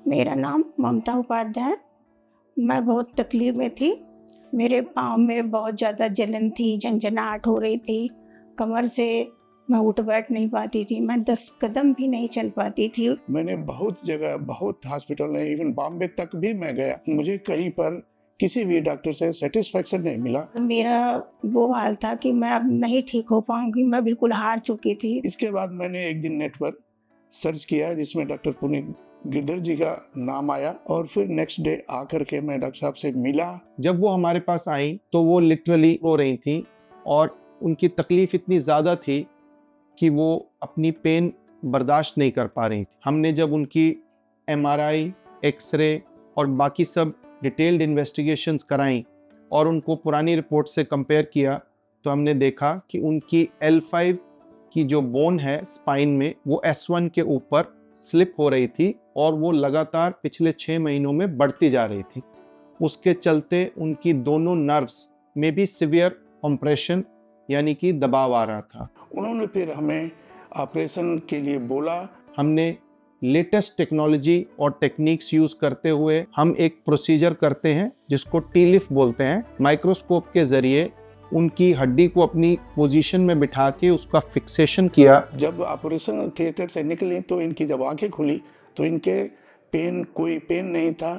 मेरा नाम ममता उपाध्याय। मैं बहुत तकलीफ में थी। मेरे पाँव में बहुत ज़्यादा जलन थी, झंझनाहट हो रही थी। कमर से मैं उठ बैठ नहीं पाती थी। मैं 10 कदम भी नहीं चल पाती थी। मैंने बहुत जगह, बहुत हॉस्पिटल में, इवन बॉम्बे तक भी मैं गया। मुझे कहीं पर किसी भी डॉक्टर से सेटिस्फेक्शन नहीं मिला। मेरा वो हाल था कि मैं अब नहीं ठीक हो पाऊंगी। मैं बिल्कुल हार चुकी थी। इसके बाद मैंने एक दिन नेट पर सर्च किया जिसमें डॉक्टर पुनीत गिरधर जी का नाम आया और फिर नेक्स्ट डे आकर के मैं डॉक्टर साहब से मिला। जब वो हमारे पास आई तो वो लिटरली रो रही थी और उनकी तकलीफ इतनी ज़्यादा थी कि वो अपनी पेन बर्दाश्त नहीं कर पा रही थी। हमने जब उनकी MRI, एक्सरे और बाकी सब डिटेल्ड इन्वेस्टिगेशंस कराई और उनको पुरानी रिपोर्ट से कंपेयर किया तो हमने देखा कि उनकी L5 की जो बोन है स्पाइन में वो S1 के ऊपर स्लिप हो रही थी और वो लगातार पिछले 6 महीनों में बढ़ती जा रही थी। उसके चलते उनकी दोनों नर्व्स में भी सिवियर कंप्रेशन यानी कि दबाव आ रहा था। उन्होंने फिर हमें ऑपरेशन के लिए बोला। हमने लेटेस्ट टेक्नोलॉजी और टेक्निक्स यूज करते हुए हम एक प्रोसीजर करते हैं जिसको टी-लिफ्ट बोलते हैं। माइक्रोस्कोप के जरिए उनकी हड्डी को अपनी पोजीशन में बिठा के उसका फिक्सेशन किया। जब ऑपरेशन थिएटर से निकली तो इनकी जब आंखें खुली तो इनके कोई पेन नहीं था,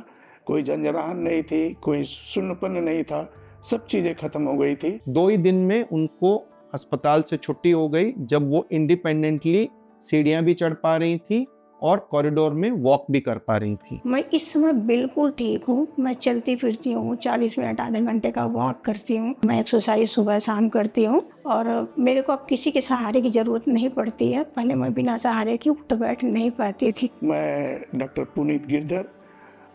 कोई झंझनाहट नहीं थी, कोई सुन्नपन नहीं था, सब चीजें खत्म हो गई थी। 2 ही दिन में उनको अस्पताल से छुट्टी हो गई जब वो इंडिपेंडेंटली सीढ़ियां भी चढ़ पा रही थी और कॉरिडोर में वॉक भी कर पा रही थी। मैं इस समय बिल्कुल ठीक हूँ। मैं चलती फिरती हूँ, 40 मिनट आधे घंटे का वॉक करती हूँ। मैं एक्सरसाइज सुबह शाम करती हूँ और मेरे को अब किसी के सहारे की ज़रूरत नहीं पड़ती है। पहले मैं बिना सहारे के उठ बैठ नहीं पाती थी। मैं डॉक्टर पुनीत गिरधर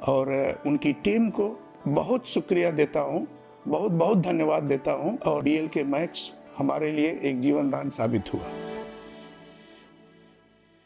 और उनकी टीम को बहुत शुक्रिया देता हूँ, बहुत बहुत धन्यवाद देता हूँ और DLK मैक्स हमारे लिए एक जीवनदान साबित हुआ।